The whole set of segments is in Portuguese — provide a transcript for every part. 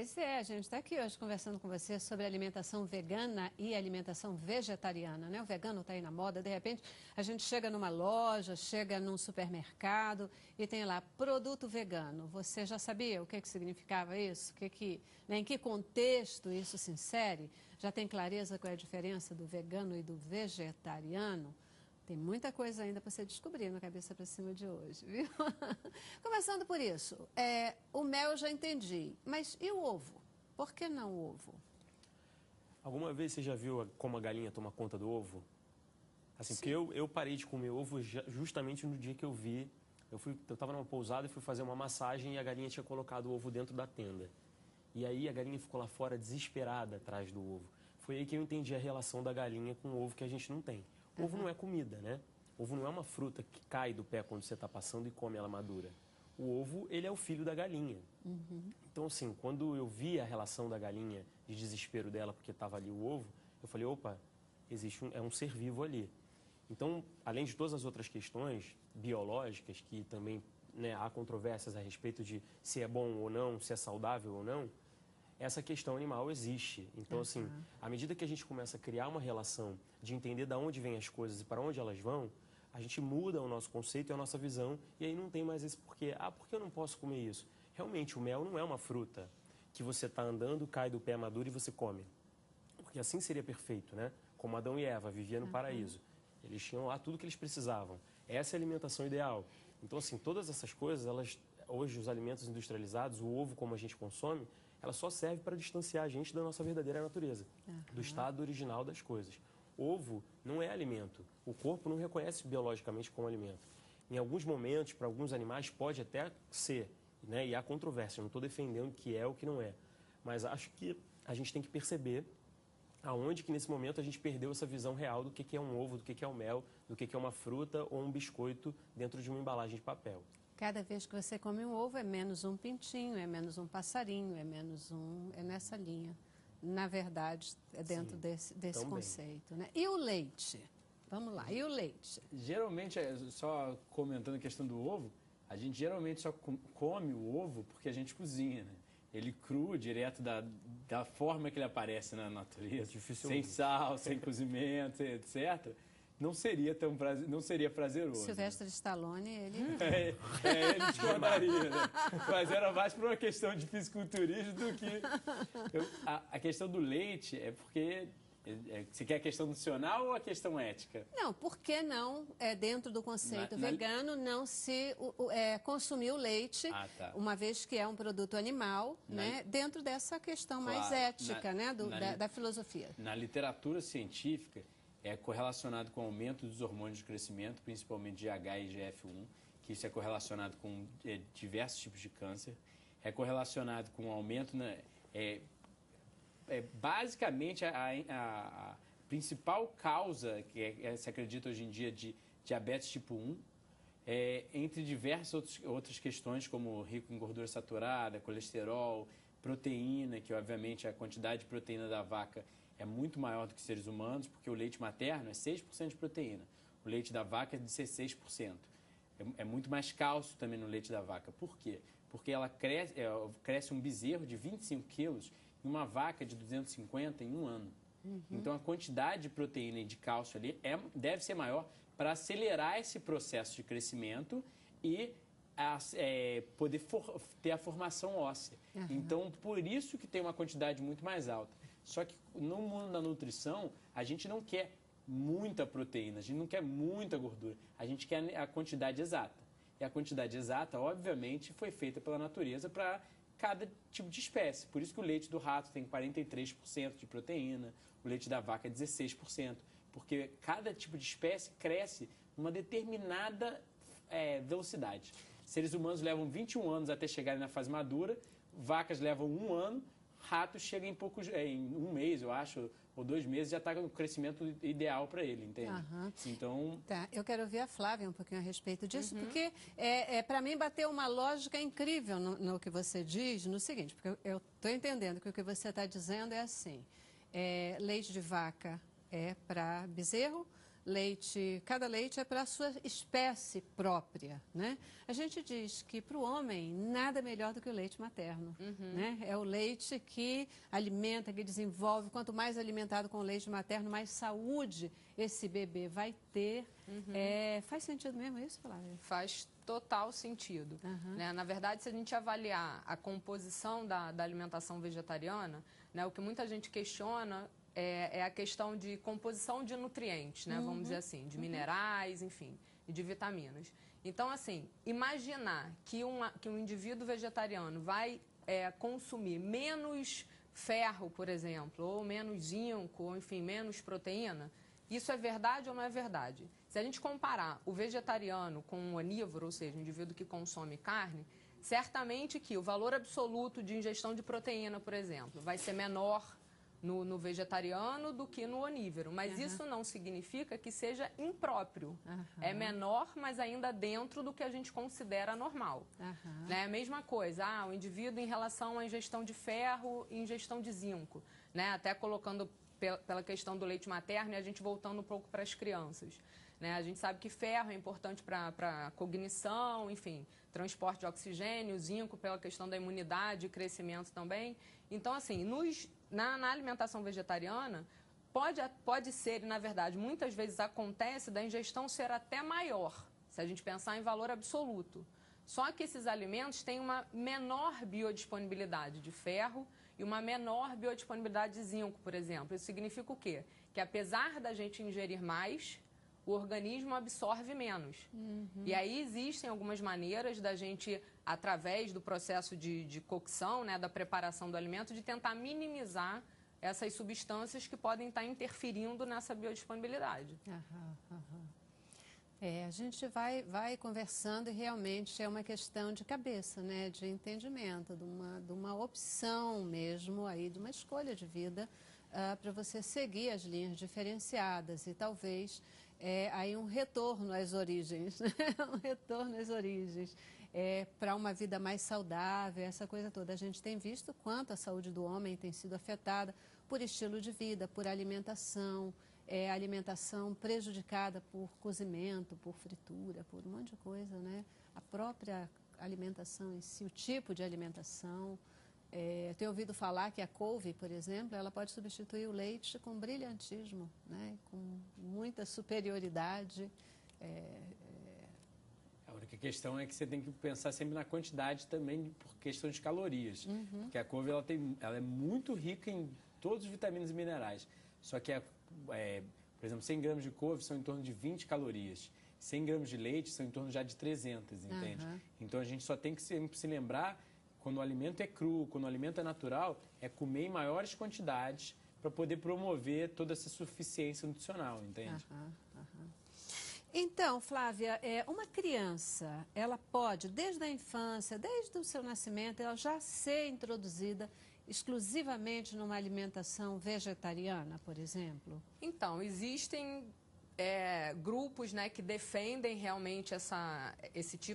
Pois é, a gente está aqui hoje conversando com você sobre alimentação vegana e alimentação vegetariana, né? O vegano está aí na moda, de repente a gente chega numa loja, chega num supermercado e tem lá produto vegano. Você já sabia o que significava isso? Né, em que contexto isso se insere? Já tem clareza qual é a diferença do vegano e do vegetariano? Tem muita coisa ainda para você descobrir na Cabeça para Cima de hoje, viu? Começando por isso, o mel eu já entendi, mas e o ovo? Por que não o ovo? Alguma vez você já viu como a galinha toma conta do ovo? Assim, Sim. porque eu parei de comer ovo justamente no dia que eu vi. Eu estava numa pousada e fui fazer uma massagem e a galinha tinha colocado o ovo dentro da tenda. E aí a galinha ficou lá fora desesperada atrás do ovo. Foi aí que eu entendi a relação da galinha com o ovo que a gente não tem. Ovo não é comida, né? Ovo não é uma fruta que cai do pé quando você está passando e come ela madura. O ovo, ele é o filho da galinha. Então, assim, quando eu vi a relação da galinha, de desespero dela porque estava ali o ovo, eu falei, opa, existe um ser vivo ali. Então, além de todas as outras questões biológicas, que também, né, há controvérsias a respeito de se é bom ou não, se é saudável ou não, essa questão animal existe. Então, assim, à medida que a gente começa a criar uma relação de entender de onde vêm as coisas e para onde elas vão, a gente muda o nosso conceito e a nossa visão, e aí não tem mais esse porquê. Ah, por que eu não posso comer isso? Realmente, o mel não é uma fruta que você está andando, cai do pé maduro e você come. Porque assim seria perfeito, né? Como Adão e Eva viviam no paraíso. Eles tinham lá tudo que eles precisavam. Essa é a alimentação ideal. Então, assim, todas essas coisas, hoje os alimentos industrializados, o ovo como a gente consome, ela só serve para distanciar a gente da nossa verdadeira natureza, do estado original das coisas. Ovo não é alimento. O corpo não reconhece biologicamente como alimento. Em alguns momentos, para alguns animais, pode até ser, né? E há controvérsia. Eu não estou defendendo o que é ou o que não é. Mas acho que a gente tem que perceber aonde que nesse momento a gente perdeu essa visão real do que é um ovo, do que é um mel, do que é uma fruta ou um biscoito dentro de uma embalagem de papel. Cada vez que você come um ovo é menos um pintinho, é menos um passarinho, é menos um... É nessa linha. Na verdade, é dentro desse conceito, né? E o leite? Vamos lá, e o leite? Geralmente, só comentando a questão do ovo, a gente geralmente só come o ovo porque a gente cozinha, né? Ele cru, direto da forma que ele aparece na natureza, sem sal, sem cozimento, etc., não seria prazeroso. Silvestre Stallone, ele... Ele discordaria, né? Mas era mais por uma questão de fisiculturismo do que... A questão do leite é porque... Você quer a questão nutricional ou a questão ética? Não, por que não, dentro do conceito vegano, não se consumir o leite, uma vez que é um produto animal, né, dentro dessa questão mais ética, né, da filosofia? Na literatura científica, é correlacionado com o aumento dos hormônios de crescimento, principalmente GH e GF1, que isso é correlacionado com diversos tipos de câncer, é correlacionado com o aumento... basicamente, a principal causa que se acredita hoje em dia de diabetes tipo 1, entre diversas outras questões, como rico em gordura saturada, colesterol, proteína, que obviamente a quantidade de proteína da vaca é muito maior do que seres humanos, porque o leite materno é 6% de proteína, o leite da vaca é de 16%. É muito mais cálcio também no leite da vaca. Por quê? Porque ela cresce um bezerro de 25 quilos e uma vaca de 250 em um ano. Então, a quantidade de proteína e de cálcio ali deve ser maior para acelerar esse processo de crescimento e poder ter a formação óssea. Então, por isso que tem uma quantidade muito mais alta. Só que no mundo da nutrição, a gente não quer muita proteína, a gente não quer muita gordura, a gente quer a quantidade exata. E a quantidade exata, obviamente, foi feita pela natureza para cada tipo de espécie. Por isso que o leite do rato tem 43% de proteína, o leite da vaca é 16%, porque cada tipo de espécie cresce numa determinada velocidade. Seres humanos levam 21 anos até chegarem na fase madura, vacas levam 1 ano, ratos chegam em um mês, eu acho, ou 2 meses, já está no crescimento ideal para ele, entende? Então... Tá, eu quero ouvir a Flávia um pouquinho a respeito disso, porque para mim bateu uma lógica incrível no que você diz, no seguinte, porque eu estou entendendo que o que você está dizendo é assim, leite de vaca é para bezerro, cada leite é para a sua espécie própria, né? A gente diz que para o homem nada melhor do que o leite materno, né? É o leite que alimenta, que desenvolve. Quanto mais alimentado com o leite materno, mais saúde esse bebê vai ter. Faz sentido mesmo isso, Flávia? Faz total sentido. Né? Na verdade, se a gente avaliar a composição da alimentação vegetariana, né, o que muita gente questiona é a questão de composição de nutrientes, né, vamos dizer assim, de minerais, enfim, e de vitaminas. Então, assim, imaginar que um indivíduo vegetariano vai consumir menos ferro, por exemplo, ou menos zinco, ou enfim, menos proteína, isso é verdade ou não é verdade? Se a gente comparar o vegetariano com o onívoro, ou seja, o indivíduo que consome carne, certamente que o valor absoluto de ingestão de proteína, por exemplo, vai ser menor no vegetariano do que no onívoro. Mas isso não significa que seja impróprio. É menor, mas ainda dentro do que a gente considera normal. Né? A mesma coisa, o indivíduo em relação à ingestão de ferro e ingestão de zinco. Né? Até colocando pela questão do leite materno e a gente voltando um pouco para as crianças. Né? A gente sabe que ferro é importante para a cognição, enfim, transporte de oxigênio, zinco pela questão da imunidade e crescimento também. Então, assim, na alimentação vegetariana, pode ser, e na verdade, muitas vezes acontece da ingestão ser até maior, se a gente pensar em valor absoluto. Só que esses alimentos têm uma menor biodisponibilidade de ferro e uma menor biodisponibilidade de zinco, por exemplo. Isso significa o quê? Que apesar da gente ingerir mais, o organismo absorve menos. E aí existem algumas maneiras da gente, através do processo de cocção, né, da preparação do alimento, de tentar minimizar essas substâncias que podem estar interferindo nessa biodisponibilidade. A gente vai conversando e realmente é uma questão de cabeça, né, de entendimento, de uma opção mesmo, aí, de uma escolha de vida para você seguir as linhas diferenciadas e talvez aí um retorno às origens, né? Um retorno às origens para uma vida mais saudável, essa coisa toda. A gente tem visto quanto a saúde do homem tem sido afetada por estilo de vida, por alimentação, alimentação prejudicada por cozimento, por fritura, por um monte de coisa, né? A própria alimentação em si, o tipo de alimentação. Eu tenho ouvido falar que a couve, por exemplo, ela pode substituir o leite com brilhantismo, né? Com muita superioridade. A única questão é que você tem que pensar sempre na quantidade também por questão de calorias. Porque a couve ela é muito rica em todos os vitaminas e minerais. Só que, por exemplo, 100 gramas de couve são em torno de 20 calorias. 100 gramas de leite são em torno já de 300, entende? Então a gente só tem que sempre se lembrar, quando o alimento é cru, quando o alimento é natural, é comer em maiores quantidades para poder promover toda essa suficiência nutricional, entende? Então, Flávia, uma criança, ela pode, desde a infância, desde o seu nascimento, ela já ser introduzida exclusivamente numa alimentação vegetariana, por exemplo? Então, existem grupos, né, que defendem realmente a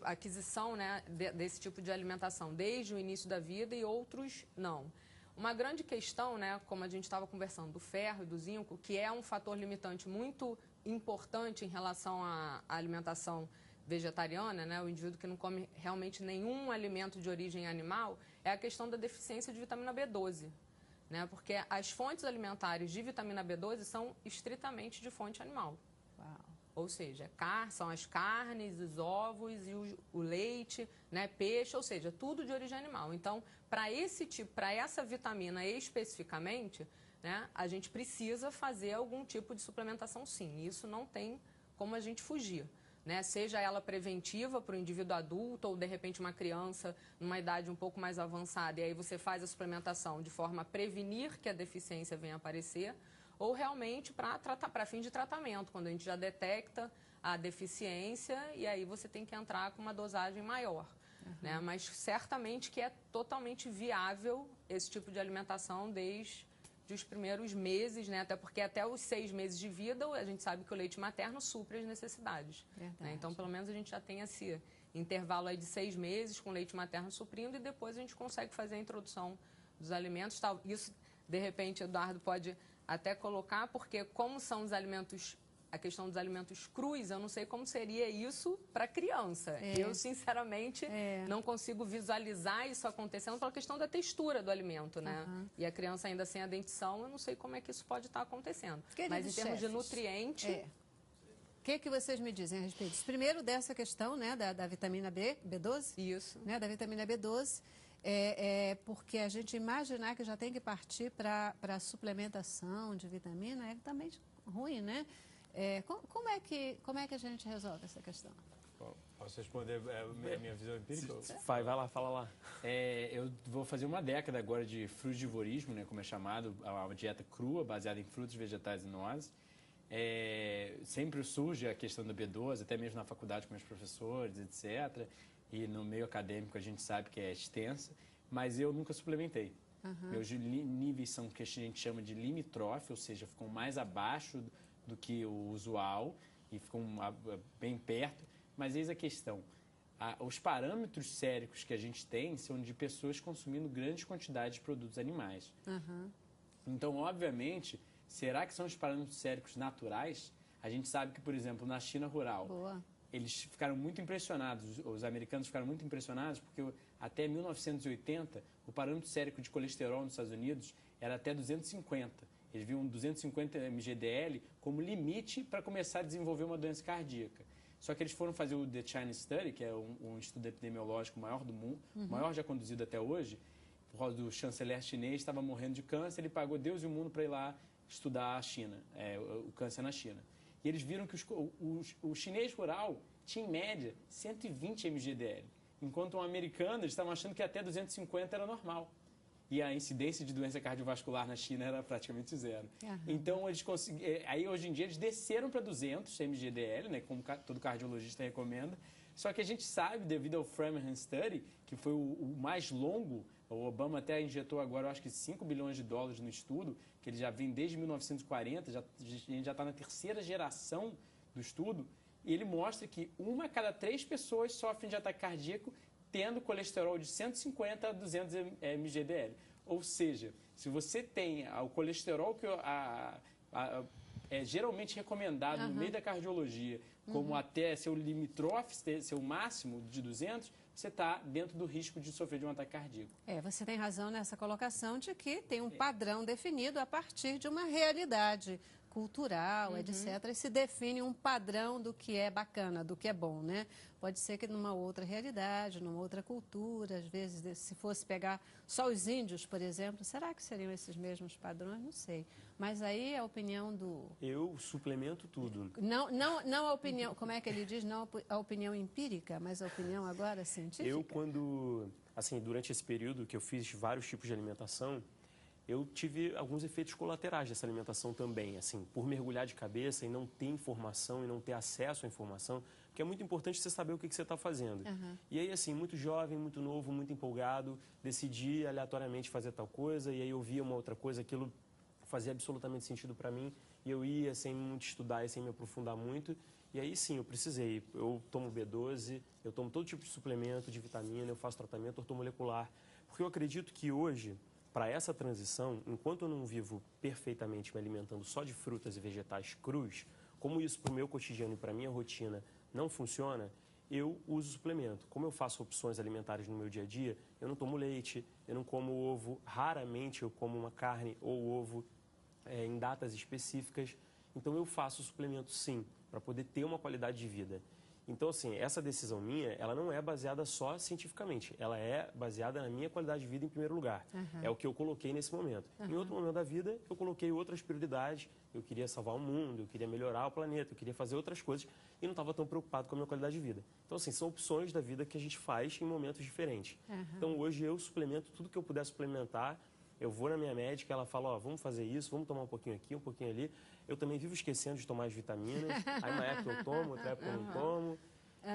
aquisição, né, desse tipo de alimentação desde o início da vida e outros não. Uma grande questão, né, como a gente estava conversando, do ferro e do zinco, que é um fator limitante muito importante em relação à alimentação vegetariana, né, o indivíduo que não come realmente nenhum alimento de origem animal, é a questão da deficiência de vitamina B12. Né, porque as fontes alimentares de vitamina B12 são estritamente de fonte animal. Ou seja, são as carnes, os ovos e o leite, né, peixe, ou seja, tudo de origem animal. Então, para essa vitamina especificamente, né, a gente precisa fazer algum tipo de suplementação sim. Isso não tem como a gente fugir. Né? Seja ela preventiva para o indivíduo adulto ou, de repente, uma criança numa idade um pouco mais avançada, e aí você faz a suplementação de forma a prevenir que a deficiência venha a aparecer, ou realmente para fim de tratamento, quando a gente já detecta a deficiência e aí você tem que entrar com uma dosagem maior. Né? Mas certamente que é totalmente viável esse tipo de alimentação desde os primeiros meses, né? Até porque até os 6 meses de vida a gente sabe que o leite materno supre as necessidades. Né? Então, pelo menos a gente já tem esse intervalo aí de 6 meses com leite materno suprindo e depois a gente consegue fazer a introdução dos alimentos. Isso, de repente, Eduardo pode até colocar, porque como são os alimentos a questão dos alimentos crus, eu não sei como seria isso para criança. Eu, sinceramente, não consigo visualizar isso acontecendo pela questão da textura do alimento, né? E a criança ainda sem a dentição, eu não sei como é que isso pode estar acontecendo. Mas em termos de nutriente... O que vocês me dizem a respeito disso? Primeiro, dessa questão, né, da vitamina B12. Isso. Né, da vitamina B12. Porque a gente imaginar que já tem que partir para a suplementação de vitamina é também ruim, né? Como é que a gente resolve essa questão? Posso responder a minha visão empírica? Vai lá, fala lá. Eu vou fazer uma década agora de frugivorismo, né, como é chamado, uma dieta crua, baseada em frutos, vegetais e nozes. Sempre surge a questão da B12, até mesmo na faculdade com meus professores, etc. E no meio acadêmico a gente sabe que é extensa, mas eu nunca suplementei. Meus níveis são o que a gente chama de limítrofe, ou seja, ficam mais abaixo do que o usual e ficam bem perto. Mas eis a questão, os parâmetros séricos que a gente tem são de pessoas consumindo grandes quantidades de produtos animais. Então, obviamente, será que são os parâmetros séricos naturais? A gente sabe que, por exemplo, na China rural, eles ficaram muito impressionados, os americanos ficaram muito impressionados, porque até 1980, o parâmetro sérico de colesterol nos Estados Unidos era até 250. Eles viam 250 mgdl como limite para começar a desenvolver uma doença cardíaca. Só que eles foram fazer o The China Study, que é um estudo epidemiológico maior do mundo, maior já conduzido até hoje, por causa do chanceler chinês, estava morrendo de câncer, ele pagou Deus e o mundo para ir lá estudar a China, o câncer na China. E eles viram que o chinês rural tinha, em média, 120 mgdl, enquanto um americano, eles estavam achando que até 250 era normal. E a incidência de doença cardiovascular na China era praticamente zero. Então, eles aí hoje em dia, eles desceram para 200 mgdl, né, como todo cardiologista recomenda. Só que a gente sabe, devido ao Framingham Study, que foi o mais longo, o Obama até injetou agora, eu acho que 5 bilhões de dólares no estudo, que ele já vem desde 1940, a gente já está na terceira geração do estudo, e ele mostra que 1 a cada 3 pessoas sofrem de ataque cardíaco tendo colesterol de 150 a 200 mgdl. Ou seja, se você tem o colesterol que é geralmente recomendado no meio da cardiologia, como até seu limítrofe, seu máximo de 200, você está dentro do risco de sofrer de um ataque cardíaco. Você tem razão nessa colocação de que tem um padrão definido a partir de uma realidade cultural, etc. E se define um padrão do que é bacana, do que é bom, né? Pode ser que numa outra realidade, numa outra cultura, às vezes, se fosse pegar só os índios, por exemplo, será que seriam esses mesmos padrões? Não sei. Mas aí a opinião do... Eu suplemento tudo. Não a opinião, como é que ele diz? Não a opinião empírica, mas a opinião agora científica? Eu, durante esse período que eu fiz vários tipos de alimentação, eu tive alguns efeitos colaterais dessa alimentação também, assim, por mergulhar de cabeça e não ter informação e não ter acesso à informação, porque é muito importante você saber o que você está fazendo. E aí, assim, muito jovem, muito novo, muito empolgado, decidi aleatoriamente fazer tal coisa, e aí eu via uma outra coisa, aquilo fazia absolutamente sentido para mim, e eu ia sem muito estudar e sem me aprofundar muito, e aí sim, eu precisei. Eu tomo B12, eu tomo todo tipo de suplemento, de vitamina, eu faço tratamento ortomolecular, porque eu acredito que hoje, para essa transição, enquanto eu não vivo perfeitamente me alimentando só de frutas e vegetais crus, como isso para o meu cotidiano e para a minha rotina não funciona, eu uso suplemento. Como eu faço opções alimentares no meu dia a dia, eu não tomo leite, eu não como ovo, raramente eu como uma carne ou ovo em datas específicas. Então eu faço suplemento sim, para poder ter uma qualidade de vida. Então, assim, essa decisão minha, ela não é baseada só cientificamente, ela é baseada na minha qualidade de vida em primeiro lugar. É o que eu coloquei nesse momento. Em outro momento da vida, eu coloquei outras prioridades. Eu queria salvar o mundo, eu queria melhorar o planeta, eu queria fazer outras coisas e não estava tão preocupado com a minha qualidade de vida. Então, assim, são opções da vida que a gente faz em momentos diferentes. Então, hoje eu suplemento tudo que eu puder suplementar. Eu vou na minha médica, ela fala, ó, vamos fazer isso, vamos tomar um pouquinho aqui, um pouquinho ali. Eu também vivo esquecendo de tomar as vitaminas. Aí uma época eu tomo, outra época eu não tomo.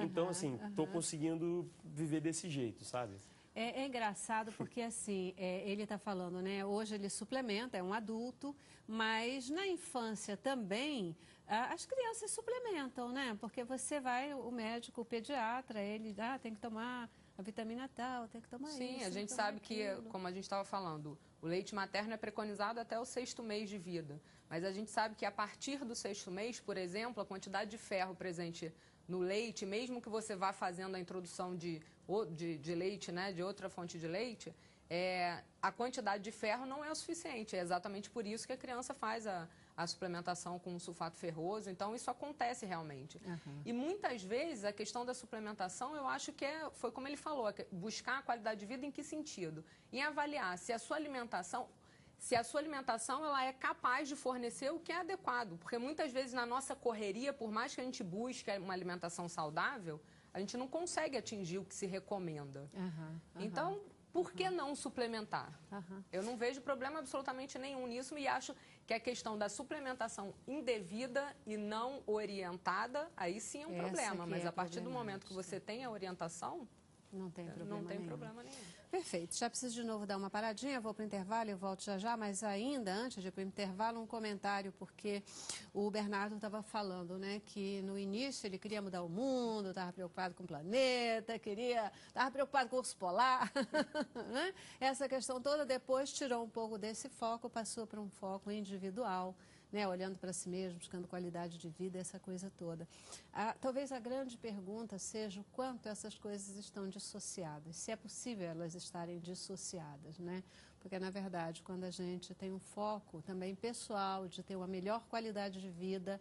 Então, assim, estou conseguindo viver desse jeito, sabe? É engraçado porque, assim, ele está falando, né? Hoje ele suplementa, é um adulto, mas na infância também as crianças suplementam, né? Porque você vai, o médico, o pediatra, ele tem que tomar a vitamina tal, tem que tomar isso. Sim, a gente sabe que, como a gente estava falando, O leite materno é preconizado até o 6º mês de vida. Mas a gente sabe que a partir do 6º mês, por exemplo, a quantidade de ferro presente no leite, mesmo que você vá fazendo a introdução de leite, né, de outra fonte de leite, a quantidade de ferro não é o suficiente. É exatamente por isso que a criança faz a suplementação com sulfato ferroso. Então, isso acontece realmente. Uhum. E muitas vezes a questão da suplementação, eu acho que foi como ele falou, buscar a qualidade de vida em que sentido? Em avaliar se a sua alimentação ela é capaz de fornecer o que é adequado. Porque muitas vezes na nossa correria, por mais que a gente busque uma alimentação saudável, a gente não consegue atingir o que se recomenda. Então, por que não suplementar? Eu não vejo problema absolutamente nenhum nisso e acho que a questão da suplementação indevida e não orientada, aí sim é um problema. Mas a partir do momento que você tem a orientação, não tem problema nenhum. Perfeito. Já preciso de novo dar uma paradinha, vou para o intervalo e eu volto já já, mas ainda antes de ir para o intervalo, um comentário, porque o Bernardo estava falando, né, que no início ele queria mudar o mundo, estava preocupado com o planeta, estava preocupado com o urso polar, né? Essa questão toda depois tirou um pouco desse foco, passou para um foco individual, né, olhando para si mesmo, buscando qualidade de vida, essa coisa toda. Talvez a grande pergunta seja o quanto essas coisas estão dissociadas, se é possível elas estarem dissociadas, né? Porque, na verdade, quando a gente tem um foco também pessoal de ter uma melhor qualidade de vida,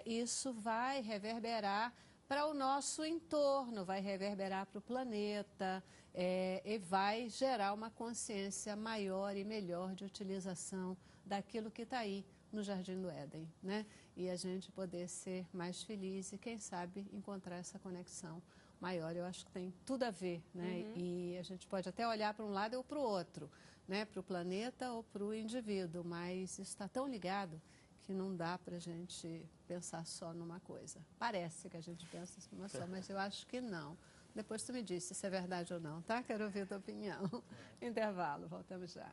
isso vai reverberar para o nosso entorno, vai reverberar para o planeta e vai gerar uma consciência maior e melhor de utilização daquilo que está aí no Jardim do Éden, né? E a gente poder ser mais feliz e, quem sabe, encontrar essa conexão maior. Eu acho que tem tudo a ver, né? E a gente pode até olhar para um lado ou para o outro, né? Para o planeta ou para o indivíduo, mas isso está tão ligado que não dá para a gente pensar só numa coisa. Parece que a gente pensa numa só, mas eu acho que não. Depois tu me diz se é verdade ou não, tá? Quero ouvir a tua opinião. Intervalo, voltamos já.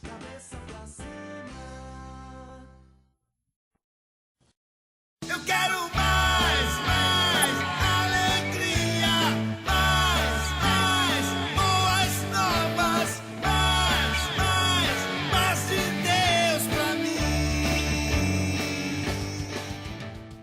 Cabeça pra cima. Eu quero